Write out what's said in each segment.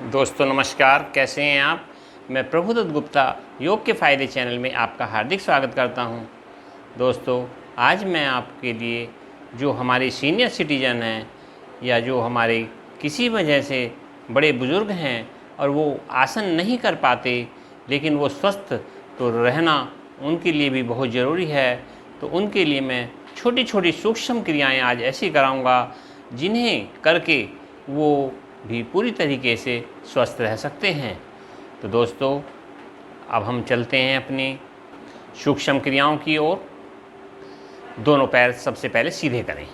दोस्तों नमस्कार, कैसे हैं आप। मैं प्रभुदत्त गुप्ता योग के फ़ायदे चैनल में आपका हार्दिक स्वागत करता हूं। दोस्तों, आज मैं आपके लिए जो हमारे सीनियर सिटीज़न हैं या जो हमारे किसी वजह से बड़े बुज़ुर्ग हैं और वो आसन नहीं कर पाते, लेकिन वो स्वस्थ तो रहना उनके लिए भी बहुत ज़रूरी है। तो उनके लिए मैं छोटी छोटी सूक्ष्म क्रियाएं आज ऐसी कराऊंगा जिन्हें करके वो भी पूरी तरीके से स्वस्थ रह सकते हैं। तो दोस्तों, अब हम चलते हैं अपनी सूक्ष्म क्रियाओं की ओर। दोनों पैर सबसे पहले सीधे करें,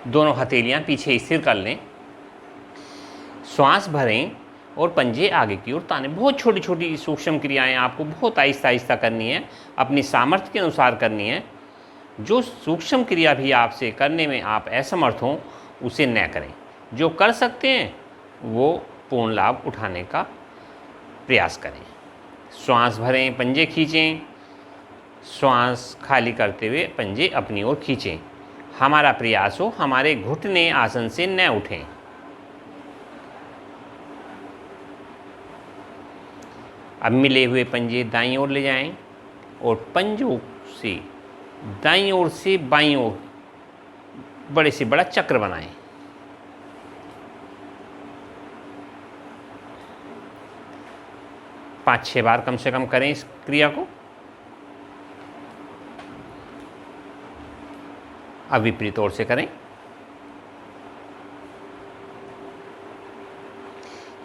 दोनों हथेलियां पीछे स्थिर कर लें, श्वास भरें और पंजे आगे की ओर ताने। बहुत छोटी छोटी सूक्ष्म क्रियाएं आपको बहुत आहिस्ता आहिस्ता करनी है, अपनी सामर्थ्य के अनुसार करनी है। जो सूक्ष्म क्रिया भी आपसे करने में आप असमर्थ हों उसे न करें। जो कर सकते हैं वो पूर्ण लाभ उठाने का प्रयास करें। श्वास भरें, पंजे खींचें, श्वास खाली करते हुए पंजे अपनी ओर खींचें। हमारा प्रयास हो हमारे घुटने आसन से न उठें। अब मिले हुए पंजे दाईं ओर ले जाएं और पंजों से दाईं ओर से बाईं ओर बड़े से बड़ा चक्र बनाएं। पाँच छह बार कम से कम करें इस क्रिया को। अब विपरीत ओर से करें।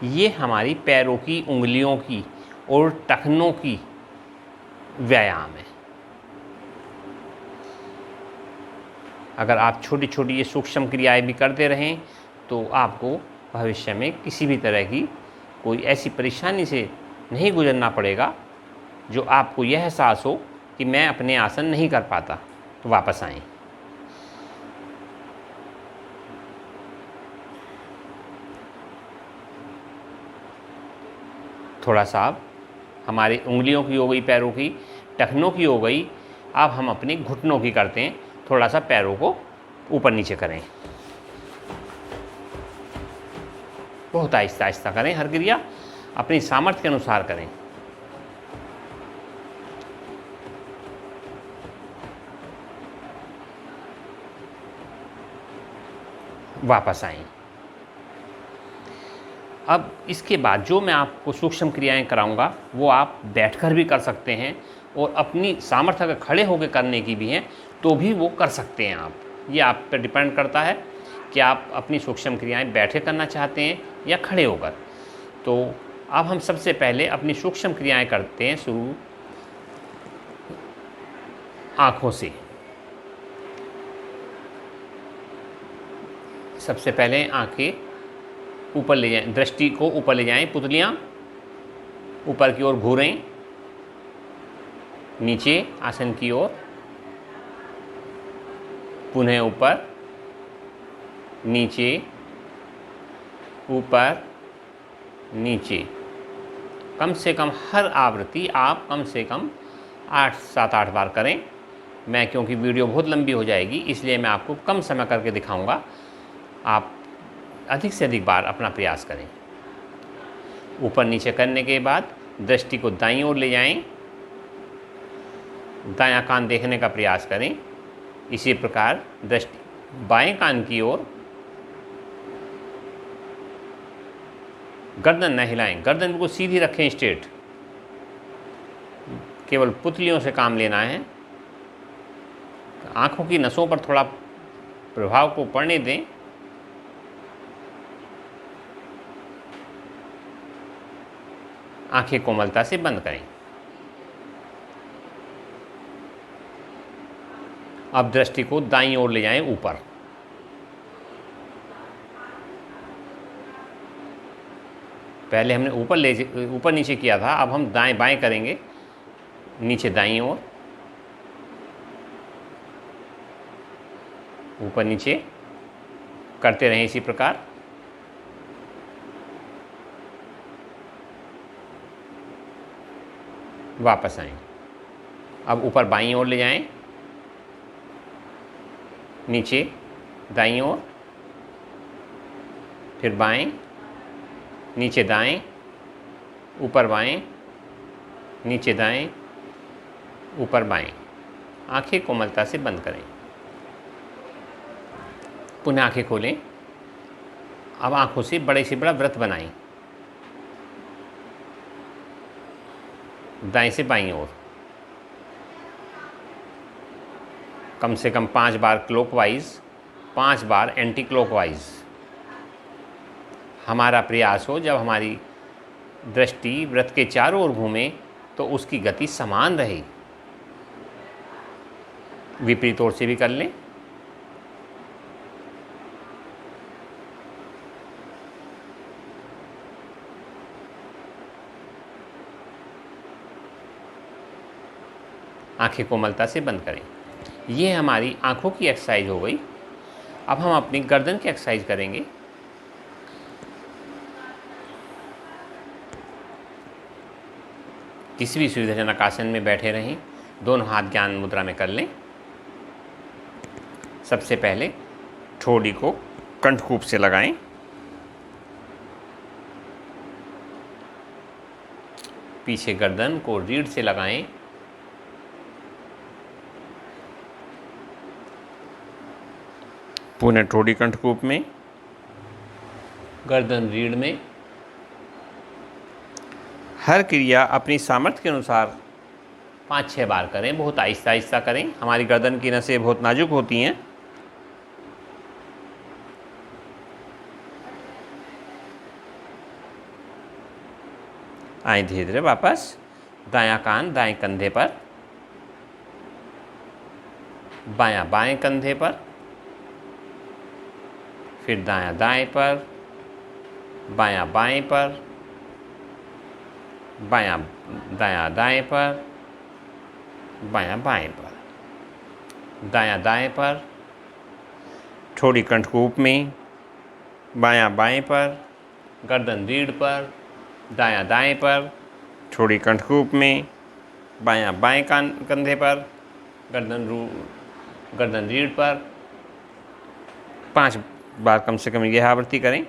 ये हमारी पैरों की उंगलियों की और टखनों की व्यायाम है। अगर आप छोटी छोटी ये सूक्ष्म क्रियाएं भी करते रहें तो आपको भविष्य में किसी भी तरह की कोई ऐसी परेशानी से नहीं गुजरना पड़ेगा जो आपको यह एहसास हो कि मैं अपने आसन नहीं कर पाता। तो वापस आएं। थोड़ा सा अब हमारी उंगलियों की हो गई, पैरों की, टखनों की हो गई। अब हम अपने घुटनों की करते हैं। थोड़ा सा पैरों को ऊपर नीचे करें, बहुत आहिस्ता आहिस्ता करें। हर क्रिया अपनी सामर्थ्य के अनुसार करें। वापस आएं। अब इसके बाद जो मैं आपको सूक्ष्म क्रियाएं कराऊंगा वो आप बैठकर भी कर सकते हैं और अपनी सामर्थ्य अगर खड़े होकर करने की भी हैं तो भी वो कर सकते हैं आप। ये आप पर डिपेंड करता है कि आप अपनी सूक्ष्म क्रियाएं बैठे करना चाहते हैं या खड़े होकर। तो अब हम सबसे पहले अपनी सूक्ष्म क्रियाएं करते हैं शुरू आँखों से। सबसे पहले आँखें ऊपर ले जाएं, दृष्टि को ऊपर ले जाएं। पुतलियाँ ऊपर की ओर घूरें, नीचे आसन की ओर, पुनः ऊपर नीचे, ऊपर नीचे। कम से कम हर आवृत्ति आप कम से कम 7-8 बार करें। मैं क्योंकि वीडियो बहुत लंबी हो जाएगी इसलिए मैं आपको कम समय करके दिखाऊंगा। आप अधिक से अधिक बार अपना प्रयास करें। ऊपर नीचे करने के बाद दृष्टि को दाईं ओर ले जाएं, दायां कान देखने का प्रयास करें। इसी प्रकार दृष्टि बाएं कान की ओर। गर्दन न हिलाएं, गर्दन बिल्कुल सीधी रखें, स्ट्रेट। केवल पुतलियों से काम लेना है। आंखों की नसों पर थोड़ा प्रभाव को पड़ने दें। आंखें कोमलता से बंद करें। अब दृष्टि को दाईं ओर ले जाएं, ऊपर। पहले हमने ऊपर नीचे किया था, अब हम दाएं बाएं करेंगे। नीचे दाईं ओर, ऊपर नीचे करते रहें इसी प्रकार। वापस आएं। अब ऊपर बाईं ओर ले जाएं, नीचे दाईं ओर, फिर बाएं, नीचे दाएं, ऊपर बाएं, नीचे दाएं, ऊपर बाएं। आंखें कोमलता से बंद करें। पुनः आंखें खोलें। अब आंखों से बड़े से बड़ा वृत्त बनाएं, दाएं से बाईं ओर। कम से कम 5 बार क्लॉकवाइज, 5 बार एंटी क्लॉकवाइज। हमारा प्रयास हो जब हमारी दृष्टि वृत्त के चारों ओर घूमे तो उसकी गति समान रहे। विपरीत ओर से भी कर लें। आंखें कोमलता से बंद करें। ये हमारी आंखों की एक्सरसाइज हो गई। अब हम अपनी गर्दन की एक्सरसाइज करेंगे। किसी भी सुविधाजनक आसन में बैठे रहें। दोनों हाथ ज्ञान मुद्रा में कर लें। सबसे पहले ठोड़ी को कंठकूप से लगाएं। पीछे गर्दन को रीढ़ से लगाएं। पुनः ठोड़ी कंठकूप में, गर्दन रीढ़ में। हर क्रिया अपनी सामर्थ्य के अनुसार 5-6 बार करें। बहुत आहिस्ता आहिस्ता करें। हमारी गर्दन की नसें बहुत नाजुक होती हैं। आए धीरे धीरे वापस। दायां कान दाएं कंधे पर, बायां बाएं कंधे पर, फिर दायां दाएं पर, बायां बाएं पर, बायां दायां दाएं पर, बायां बाएं पर, दायां दाएं पर, ठोड़ी कंठकूप में, बायां बाएं पर, गर्दन रीढ़ पर, दायां दाएं पर, ठोड़ी कंठकूप में, बायां बाएं कंधे पर, गर्दन रीढ़ पर। 5 बार कम से कम यह आवृत्ति करें।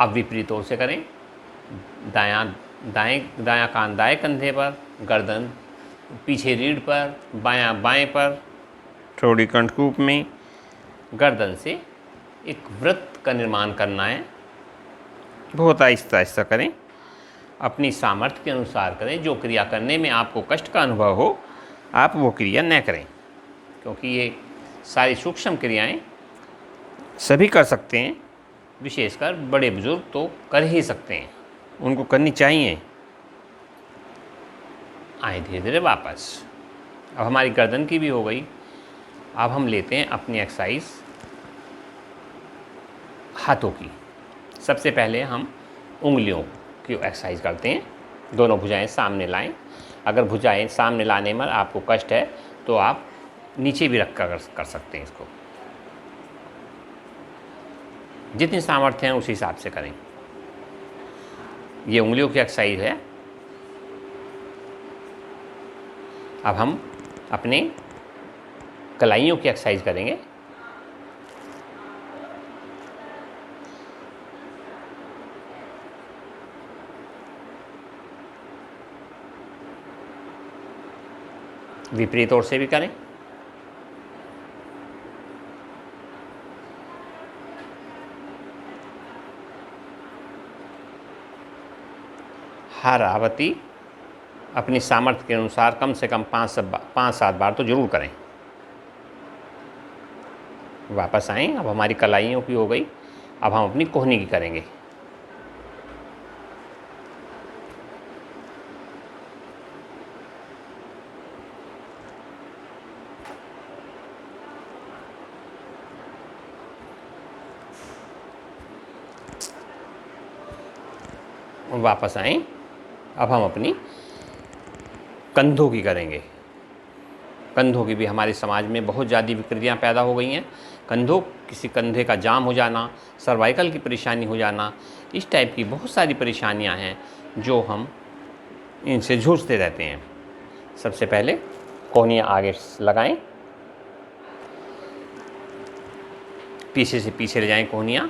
अब विपरीत ओर से करें। दायां कान दाएं कंधे पर, गर्दन पीछे रीढ़ पर, बायां बाएं पर, ठोड़ी कंठकूप में। गर्दन से एक वृत्त का निर्माण करना है। बहुत आहिस्ता आहिस्ता करें। अपनी सामर्थ्य के अनुसार करें। जो क्रिया करने में आपको कष्ट का अनुभव हो, आप वो क्रिया न करें, क्योंकि ये सारी सूक्ष्म क्रियाएं सभी कर सकते हैं। विशेषकर बड़े बुजुर्ग तो कर ही सकते हैं, उनको करनी चाहिए। आए धीरे धीरे वापस। अब हमारी गर्दन की भी हो गई। अब हम लेते हैं अपनी एक्सरसाइज हाथों की। सबसे पहले हम उंगलियों की एक्सरसाइज करते हैं। दोनों भुजाएं सामने लाएं। अगर भुजाएं सामने लाने में आपको कष्ट है तो आप नीचे भी रख कर सकते हैं। इसको जितनी सामर्थ्य है उसी हिसाब से करें। ये उंगलियों की एक्सरसाइज है। अब हम अपने कलाइयों की एक्सरसाइज करेंगे। विपरीत ओर से भी करें। हर आवृत्ति अपनी सामर्थ्य के अनुसार कम से कम 5-7 बार तो जरूर करें। वापस आएं। अब हमारी कलाइयों की हो गई। अब हम अपनी कोहनी की करेंगे। वापस आएं। अब हम अपनी कंधों की करेंगे। कंधों की भी हमारे समाज में बहुत ज़्यादा विकृतियाँ पैदा हो गई हैं। किसी कंधे का जाम हो जाना, सर्वाइकल की परेशानी हो जाना, इस टाइप की बहुत सारी परेशानियां हैं जो हम इनसे जूझते रहते हैं। सबसे पहले कोहनियाँ आगे लगाएं। पीछे से पीछे ले जाएं कोहनियाँ।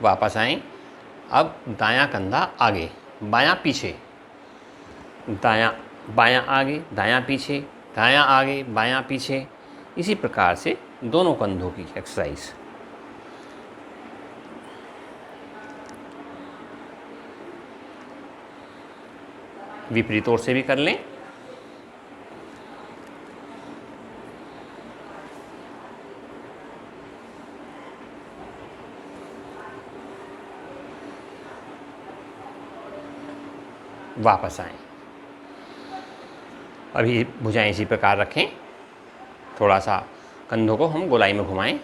वापस आएं। अब दायां कंधा आगे, बायां पीछे, दायां बायां आगे, दायां पीछे, दायां आगे, बायां पीछे। इसी प्रकार से दोनों कंधों की एक्सरसाइज। विपरीत ओर से भी कर लें। वापस आएं। अभी भुजाएं इसी प्रकार रखें। थोड़ा सा कंधों को हम गोलाई में घुमाएं।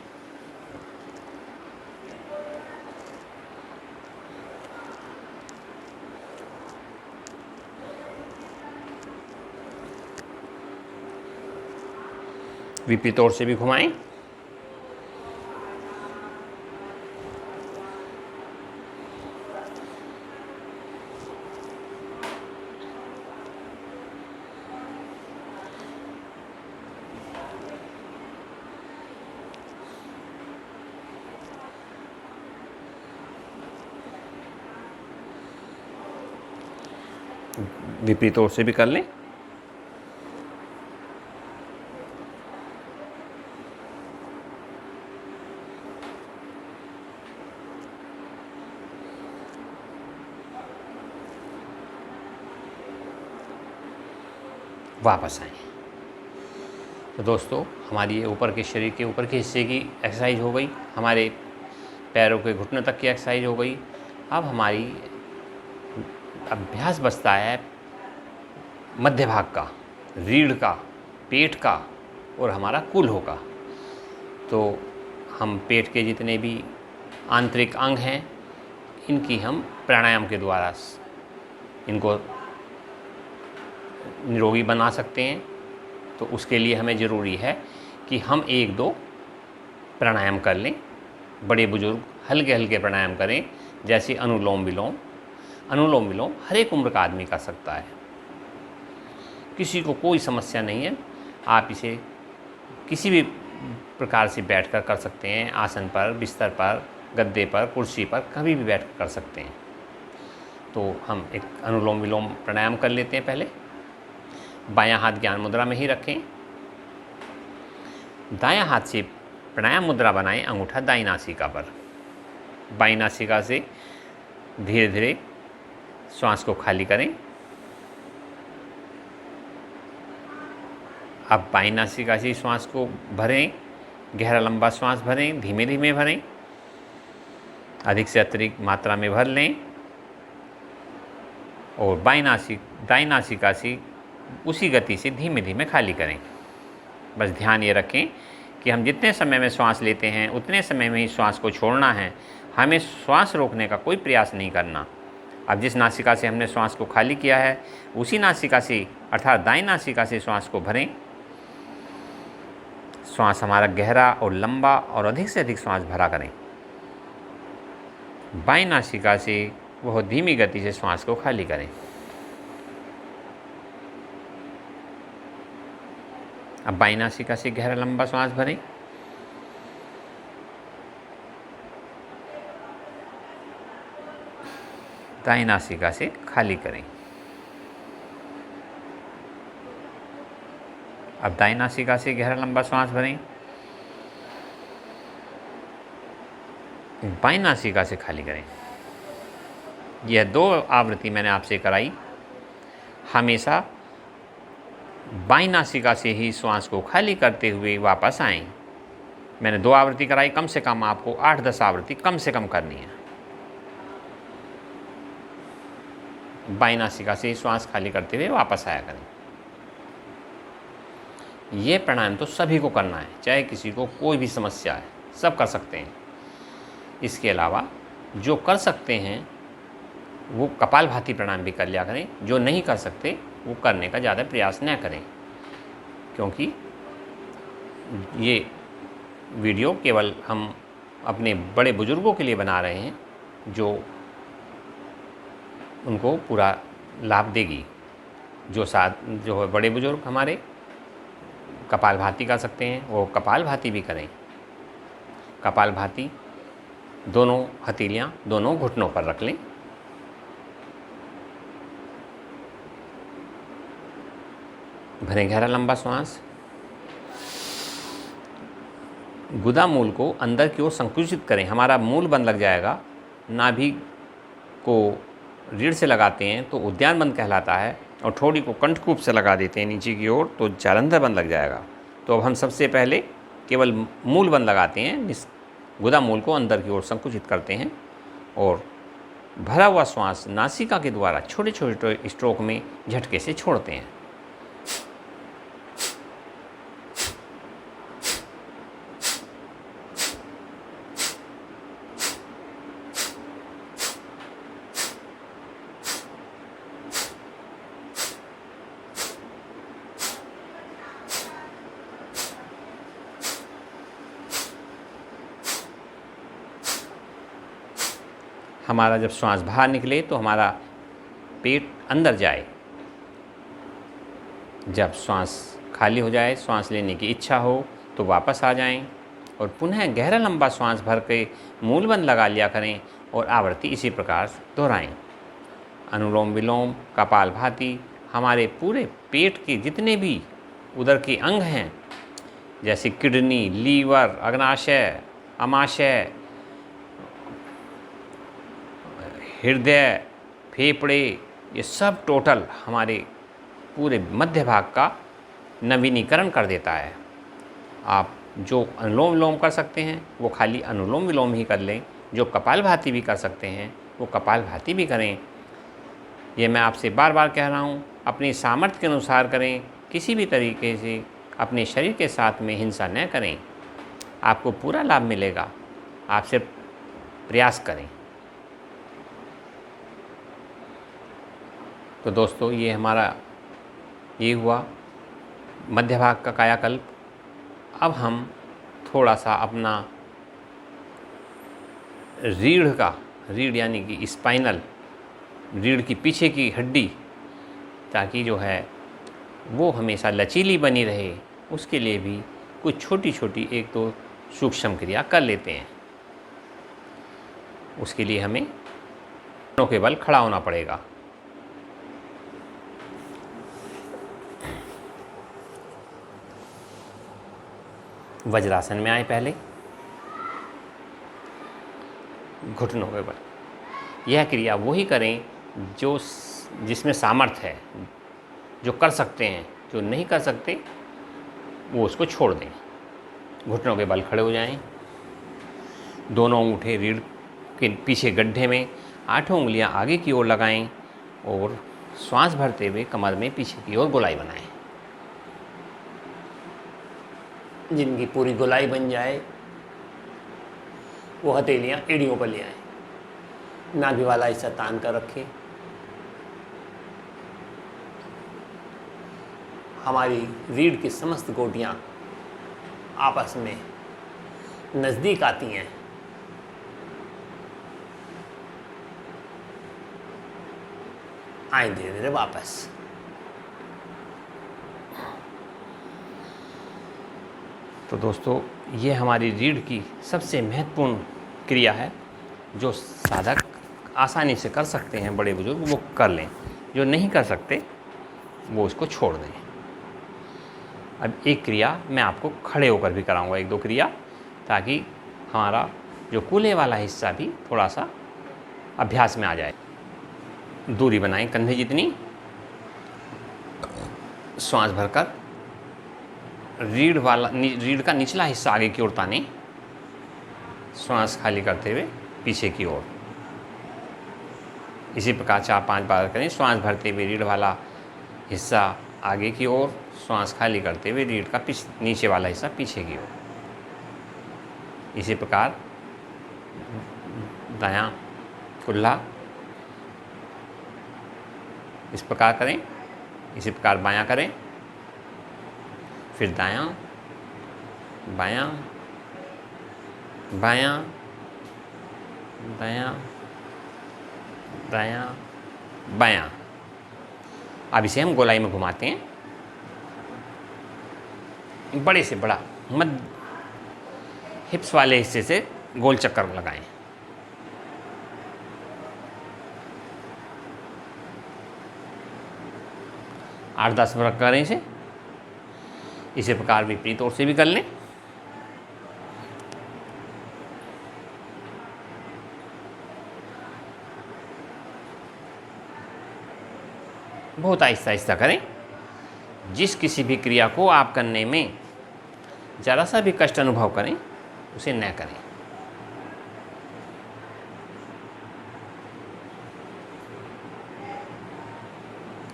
विपरीत ओर से भी घुमाएं। विपरीत ओर से भी कर लें। वापस आएं। तो दोस्तों, हमारी ऊपर के शरीर के ऊपर के हिस्से की एक्सरसाइज हो गई, हमारे पैरों के घुटनों तक की एक्सरसाइज हो गई। अब हमारी अभ्यास बचता है मध्य भाग का, रीढ़ का, पेट का और हमारा कूल्हों का। तो हम पेट के जितने भी आंतरिक अंग हैं, इनकी हम प्राणायाम के द्वारा इनको निरोगी बना सकते हैं। तो उसके लिए हमें ज़रूरी है कि हम 1-2 प्राणायाम कर लें। बड़े बुजुर्ग हल्के हल्के प्राणायाम करें, जैसे अनुलोम विलोम। अनुलोम विलोम हर एक उम्र का आदमी कर सकता है, किसी को कोई समस्या नहीं है। आप इसे किसी भी प्रकार से बैठकर कर सकते हैं, आसन पर, बिस्तर पर, गद्दे पर, कुर्सी पर, कभी भी बैठकर कर सकते हैं। तो हम एक अनुलोम विलोम प्राणायाम कर लेते हैं। पहले बायां हाथ ज्ञान मुद्रा में ही रखें। दायां हाथ से प्राणायाम मुद्रा बनाएं, अंगूठा दाईं नासिका पर। बाईं नासिका से धीरे धीरे श्वास को खाली करें। अब बाईं नासिका से श्वास को भरें, गहरा लंबा श्वास भरें, धीमे धीमे भरें, अधिक से अतिरिक्त मात्रा में भर लें। और दाईं नासिका से उसी गति से धीमे धीमे खाली करें। बस ध्यान ये रखें कि हम जितने समय में श्वास लेते हैं उतने समय में ही श्वास को छोड़ना है। हमें श्वास रोकने का कोई प्रयास नहीं करना। अब जिस नासिका से हमने श्वास को खाली किया है, उसी नासिका से अर्थात दाईं नासिका से श्वास को भरें। श्वास हमारा गहरा और लंबा और अधिक से अधिक श्वास भरा करें। बाईं नासिका से बहुत धीमी गति से श्वास को खाली करें। अब बाईं नासिका से गहरा लंबा श्वास भरें। दाईं नासिका से खाली करें। अब दाईं नासिका से गहरा लंबा श्वास भरें। बाईं नासिका से खाली करें। यह 2 आवृत्ति मैंने आपसे कराई। हमेशा बाईं नासिका से ही श्वास को खाली करते हुए वापस आएं। मैंने 2 आवृत्ति कराई, कम से कम आपको 8-10 आवृत्ति कम से कम करनी है। बाईं नासिका से ही श्वास खाली करते हुए वापस आया करें। ये प्राणायाम तो सभी को करना है, चाहे किसी को कोई भी समस्या है, सब कर सकते हैं। इसके अलावा जो कर सकते हैं वो कपालभाति प्राणायाम भी कर लिया करें। जो नहीं कर सकते वो करने का ज़्यादा प्रयास न करें, क्योंकि ये वीडियो केवल हम अपने बड़े बुज़ुर्गों के लिए बना रहे हैं, जो उनको पूरा लाभ देगी। जो है बड़े बुज़ुर्ग हमारे कपालभाति कर सकते हैं, वो कपालभाति भी करें। कपालभाति दोनों हथेलियाँ दोनों घुटनों पर रख लें। भरें गहरा लंबा श्वास। गुदा मूल को अंदर की ओर संकुचित करें। हमारा मूल बंद लग जाएगा। नाभि को रीढ़ से लगाते हैं तो उद्यान बंद कहलाता है, और ठोड़ी को कंठकूप से लगा देते हैं नीचे की ओर तो जालंधर बंद लग जाएगा। तो अब हम सबसे पहले केवल मूल बंद लगाते हैं, गुदा मूल को अंदर की ओर संकुचित करते हैं और भरा हुआ श्वास नासिका के द्वारा छोटे छोटे स्ट्रोक में झटके से छोड़ते हैं। हमारा जब श्वास बाहर निकले तो हमारा पेट अंदर जाए। जब श्वास खाली हो जाए, श्वास लेने की इच्छा हो तो वापस आ जाएं और पुनः गहरा लंबा श्वास भर के मूल बंद लगा लिया करें और आवृत्ति इसी प्रकार दोहराएं। अनुलोम विलोम, कपालभाति हमारे पूरे पेट के जितने भी उदर के अंग हैं, जैसे किडनी, लीवर, अग्नाशय, आमाशय, हृदय, फेफड़े, ये सब टोटल हमारे पूरे मध्य भाग का नवीनीकरण कर देता है। आप जो अनुलोम विलोम कर सकते हैं वो खाली अनुलोम विलोम ही कर लें, जो कपालभाति भी कर सकते हैं वो कपालभाति भी करें। ये मैं आपसे बार बार कह रहा हूँ, अपनी सामर्थ्य के अनुसार करें। किसी भी तरीके से अपने शरीर के साथ में हिंसा न करें, आपको पूरा लाभ मिलेगा। आप सिर्फ प्रयास करें। तो दोस्तों, ये हुआ मध्य भाग का कायाकल्प। अब हम थोड़ा सा अपना रीढ़ यानी कि स्पाइनल, रीढ़ की पीछे की हड्डी, ताकि जो है वो हमेशा लचीली बनी रहे, उसके लिए भी कुछ छोटी छोटी एक दो सूक्ष्म क्रिया कर लेते हैं। उसके लिए हमें घुटनों के बल खड़ा होना पड़ेगा। वज्रासन में आए, पहले घुटनों के बल। यह क्रिया वही करें जिसमें सामर्थ्य है, जो कर सकते हैं। जो नहीं कर सकते वो उसको छोड़ दें। घुटनों के बल खड़े हो जाएं। दोनों अंगूठे रीढ़ के पीछे गड्ढे में, 8 उंगलियां आगे की ओर लगाएं और श्वास भरते हुए कमर में पीछे की ओर गोलाई बनाएं। जिनकी पूरी गोलाई बन जाए वो हथेलियाँ एड़ियों पर ले आएं। नाभि वाला हिस्सा तान कर रखें। हमारी रीढ़ की समस्त गोटियाँ आपस में नज़दीक आती हैं। आए धीरे धीरे वापस। तो दोस्तों, ये हमारी रीढ़ की सबसे महत्वपूर्ण क्रिया है, जो साधक आसानी से कर सकते हैं, बड़े बुजुर्ग वो कर लें। जो नहीं कर सकते वो उसको छोड़ दें। अब एक क्रिया मैं आपको खड़े होकर भी कराऊंगा, 1-2 क्रिया, ताकि हमारा जो कूल्हे वाला हिस्सा भी थोड़ा सा अभ्यास में आ जाए। दूरी बनाएं कंधे जितनी। श्वास भरकर रीढ़ का निचला हिस्सा आगे की ओर ताने। श्वास खाली करते हुए पीछे की ओर। इसी प्रकार 4-5 बार करें। श्वास भरते हुए रीढ़ वाला हिस्सा आगे की ओर, श्वास खाली करते हुए रीढ़ का नीचे वाला हिस्सा पीछे की ओर। इसी प्रकार दायां कुल्हा इस प्रकार करें। इसी प्रकार बायां करें, फिर दायां, बायां, बायां, दायां, दायां, बायां। अब इसे हम गोलाई में घुमाते हैं, बड़े से बड़ा, मध्य हिप्स वाले हिस्से से गोल चक्कर लगाएं। आठ 10 बार करें इसे। इसी प्रकार विपरीत ओर से भी कर लें। बहुत आहिस्ता आहिस्ता करें। जिस किसी भी क्रिया को आप करने में ज़रा सा भी कष्ट अनुभव करें, उसे न करें।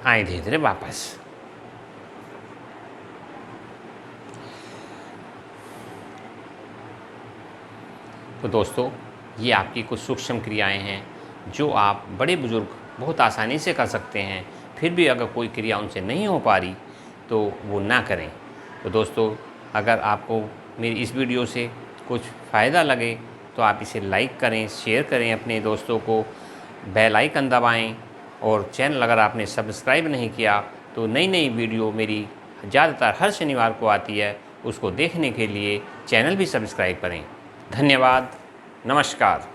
आए धीरे धीरे वापस। तो दोस्तों, ये आपकी कुछ सूक्ष्म क्रियाएं हैं जो आप बड़े बुजुर्ग बहुत आसानी से कर सकते हैं। फिर भी अगर कोई क्रिया उनसे नहीं हो पा रही तो वो ना करें। तो दोस्तों, अगर आपको मेरी इस वीडियो से कुछ फ़ायदा लगे तो आप इसे लाइक करें, शेयर करें अपने दोस्तों को, बेल आइकन दबाएं, और चैनल अगर आपने सब्सक्राइब नहीं किया तो नई नई वीडियो मेरी ज़्यादातर हर शनिवार को आती है, उसको देखने के लिए चैनल भी सब्सक्राइब करें। धन्यवाद। नमस्कार।